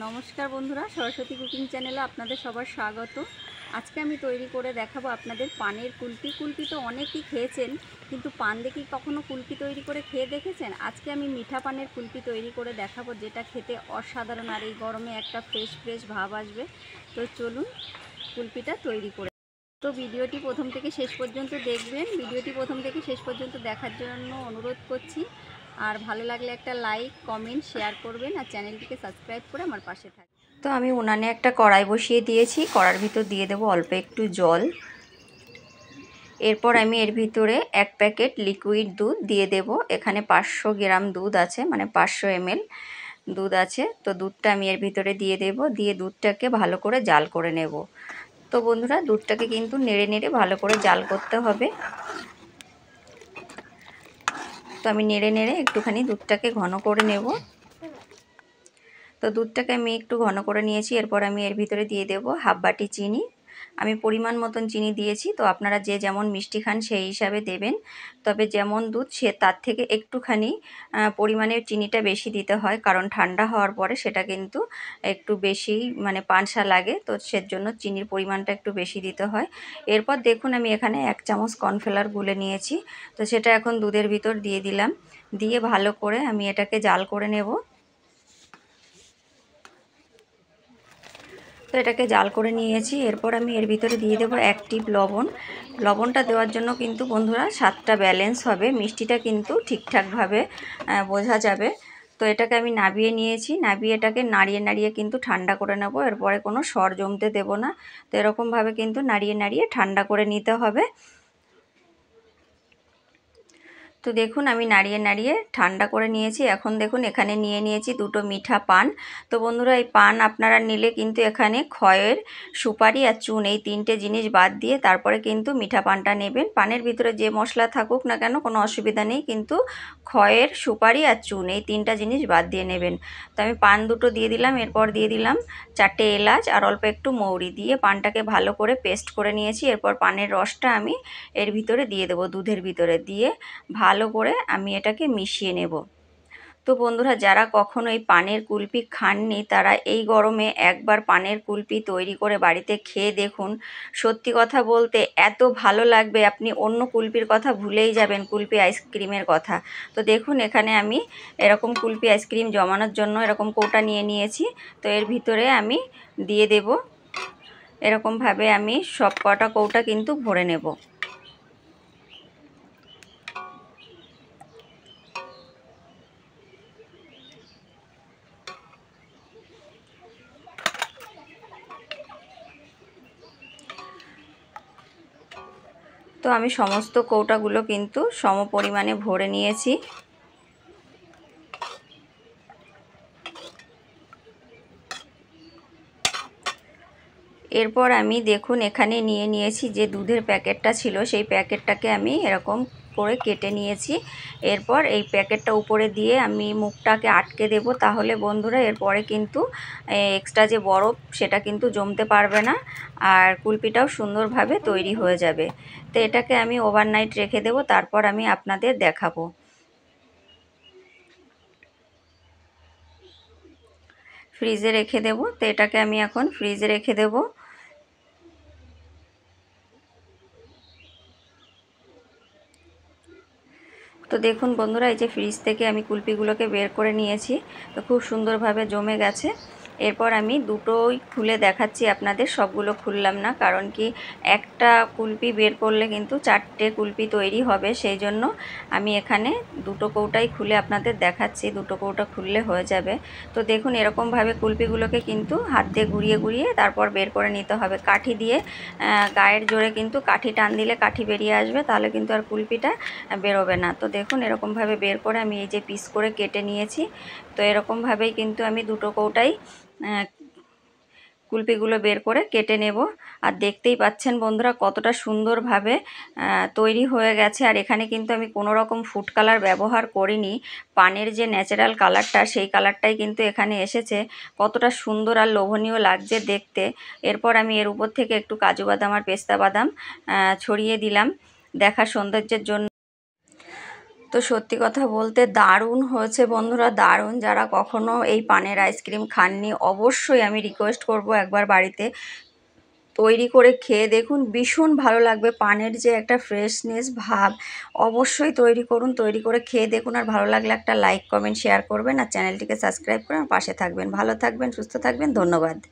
নমস্কার বন্ধুরা, সরস্বতী কুকিং চ্যানেলে আপনাদের সবার স্বাগত। আজকে আমি তৈরি করে দেখাবো আপনাদের পানের কুলপি। কুলপি তো অনেকেই খেয়েছেন, কিন্তু পান দিয়ে কি কখনো কুলপি তৈরি করে খেয়ে দেখেছেন? আজকে আমি মিঠা পানের কুলপি তৈরি করে দেখাবো, যেটা খেতে অসাধারণ, আর এই গরমে একটা ফ্রেশ ভাব আসবে। তো চলুন কুলপিটা তৈরি করে। তো ভিডিওটি প্রথম থেকে শেষ পর্যন্ত দেখবেন। ভিডিওটি প্রথম থেকে শেষ পর্যন্ত দেখার জন্য অনুরোধ করছি। আর ভালো লাগলে একটা লাইক, কমেন্ট, শেয়ার করবেন, আর চ্যানেলটিকে সাবস্ক্রাইব করে আমার পাশে থাকবেন। তো আমি উনানে একটা কড়াই বসিয়ে দিয়েছি। কড়ার ভিতর দিয়ে দেবো অল্প একটু জল। এরপর আমি এর ভিতরে 1 প্যাকেট লিকুইড দুধ দিয়ে দেব। এখানে 500 গ্রাম দুধ আছে, মানে 500 ml দুধ আছে। তো দুধটা আমি এর ভিতরে দিয়ে দেব। দিয়ে দুধটাকে ভালো করে জাল করে নেব। তো বন্ধুরা, দুধটাকে কিন্তু নেড়ে নেড়ে ভালো করে জাল করতে হবে। তো আমি নেড়ে নেড়ে একটুখানি দুধটাকে ঘন করে নেব। তো দুধটাকে আমি একটু ঘন করে নিয়েছি। এরপর আমি এর ভিতরে দিয়ে দেব হাফ বাটি চিনি। আমি পরিমাণ মতন চিনি দিয়েছি। তো আপনারা যে যেমন মিষ্টি খান সেই হিসাবে দেবেন। তবে যেমন দুধ সে তার থেকে একটুখানি পরিমাণে চিনিটা বেশি দিতে হয়, কারণ ঠান্ডা হওয়ার পরে সেটা কিন্তু একটু বেশি মানে পানসা লাগে। তো সেজন্য চিনির পরিমাণটা একটু বেশি দিতে হয়। এরপর দেখুন আমি এখানে 1 চামচ কর্নফ্লাওয়ার গুলে নিয়েছি। তো সেটা এখন দুধের ভিতর দিয়ে দিলাম। দিয়ে ভালো করে আমি এটাকে জাল করে নেব। তো এটাকে জাল করে নিয়েছি। এরপর আমি এর ভিতরে দিয়ে দেবো 1 টিপ লবণ। লবণটা দেওয়ার জন্য কিন্তু বন্ধুরা স্বাদটা ব্যালেন্স হবে, মিষ্টিটা কিন্তু ঠিকঠাকভাবে বোঝা যাবে। তো এটাকে আমি নাবিয়ে নিয়েছি। নাবিয়ে এটাকে নাড়িয়ে নাড়িয়ে কিন্তু ঠান্ডা করে নেব। এরপরে কোনো সর জমতে দেব না। তো এরকমভাবে কিন্তু নাড়িয়ে নাড়িয়ে ঠান্ডা করে নিতে হবে। তো দেখুন আমি নাড়িয়ে নাড়িয়ে ঠান্ডা করে নিয়েছি। এখন দেখুন এখানে নিয়ে নিয়েছি 2টো মিঠা পান। তো বন্ধুরা, এই পান আপনারা নিলে কিন্তু এখানে খয়ের, সুপারি আর চুন, এই 3টে জিনিস বাদ দিয়ে তারপরে কিন্তু মিঠা পানটা নেবেন। পানের ভিতরে যে মশলা থাকুক না কেন কোনো অসুবিধা নেই, কিন্তু খয়ের, সুপারি আর চুন, এই 3টা জিনিস বাদ দিয়ে নেবেন। তো আমি পান 2টো দিয়ে দিলাম। এরপর দিয়ে দিলাম 4টে এলাচ আর অল্প একটু মৌরি। দিয়ে পানটাকে ভালো করে পেস্ট করে নিয়েছি। এরপর পানের রসটা আমি এর ভিতরে দিয়ে দেবো, দুধের ভিতরে দিয়ে ভালো করে আমি এটাকে মিশিয়ে নেব। তো বন্ধুরা, যারা কখনো এই পানের কুলপি খাননি তারা এই গরমে একবার পানের কুলপি তৈরি করে বাড়িতে খেয়ে দেখুন। সত্যি কথা বলতে এত ভালো লাগবে, আপনি অন্য কুলপির কথা ভুলেই যাবেন, কুলপি আইসক্রিমের কথা। তো দেখুন এখানে আমি এরকম কুলপি আইসক্রিম জমানোর জন্য এরকম কৌটা নিয়ে নিয়েছি। তো এর ভিতরে আমি দিয়ে দেব। এরকমভাবে আমি সব কটা কৌটা কিন্তু ভরে নেব। তো আমি সমস্ত কৌটাগুলো কিন্তু সম পরিমাণে ভরে নিয়েছি। এরপর আমি দেখুন এখানে নিয়ে নিয়েছি যে দুধের প্যাকেটটা ছিল, সেই প্যাকেটটাকে আমি এরকম করে কেটে নিয়েছি। এরপর এই প্যাকেটটা উপরে দিয়ে আমি মুখটাকে আটকে দেব। তাহলে বন্ধুরা এরপরে কিন্তু এক্সট্রা যে বরফ সেটা কিন্তু জমতে পারবে না, আর কুলপিটাও সুন্দরভাবে তৈরি হয়ে যাবে। তো এটাকে আমি ওভারনাইট রেখে দেব, তারপর আমি আপনাদের দেখাবো। ফ্রিজে রেখে দেব। তো এটাকে আমি এখন ফ্রিজে রেখে দেব। তো দেখুন বন্ধুরা, এই যে ফ্রিজ থেকে আমি কুলপিগুলোকে বের করে নিয়েছি। তো খুব সুন্দরভাবে জমে গেছে। এরপর আমি দুটোই খুলে দেখাচ্ছি আপনাদের, সবগুলো খুললাম না, কারণ কি একটা কুলপি বের করলে কিন্তু 4টে কুলপি তৈরি হবে, সেই জন্য আমি এখানে দুটো কৌটাই খুলে আপনাদের দেখাচ্ছি। দুটো কৌটা খুললে হয়ে যাবে। তো দেখুন এরকমভাবে কুলপিগুলোকে কিন্তু হাত দিয়ে ঘুরিয়ে ঘুরিয়ে তারপর বের করে নিতে হবে। কাঠি দিয়ে গায়ের জোরে কিন্তু কাঠি টান দিলে কাঠি বেরিয়ে আসবে, তাহলে কিন্তু আর কুলপিটা বেরোবে না। তো দেখুন এরকমভাবে বের করে আমি এই যে পিস করে কেটে নিয়েছি। তো এরকমভাবেই কিন্তু আমি দুটো কৌটাই কুলপিগুলো বের করে কেটে নেব। আর দেখতেই পাচ্ছেন বন্ধুরা কতটা সুন্দরভাবে তৈরি হয়ে গেছে। আর এখানে কিন্তু আমি কোনো রকম ফুড কালার ব্যবহার করিনি। পানের যে ন্যাচারাল কালারটা সেই কালারটাই কিন্তু এখানে এসেছে। কতটা সুন্দর আর লোভনীয় লাগছে দেখতে। এরপর আমি এর উপর থেকে একটু কাজু বাদাম আর পেস্তা বাদাম ছড়িয়ে দিলাম দেখার সৌন্দর্যের জন্য। তো সত্যি কথা বলতে দারুণ হয়েছে বন্ধুরা, দারুণ। যারা কখনো এই পানের আইসক্রিম খাননি অবশ্যই আমি রিকোয়েস্ট করব একবার বাড়িতে তৈরি করে খেয়ে দেখুন, ভীষণ ভালো লাগবে। পানের যে একটা ফ্রেশনেস ভাব, অবশ্যই তৈরি করুন, তৈরি করে খেয়ে দেখুন। আর ভালো লাগলে একটা লাইক কমেন্ট শেয়ার করবেন আর চ্যানেলটিকে সাবস্ক্রাইব করে আমার পাশে থাকবেন। ভালো থাকবেন, সুস্থ থাকবেন, ধন্যবাদ।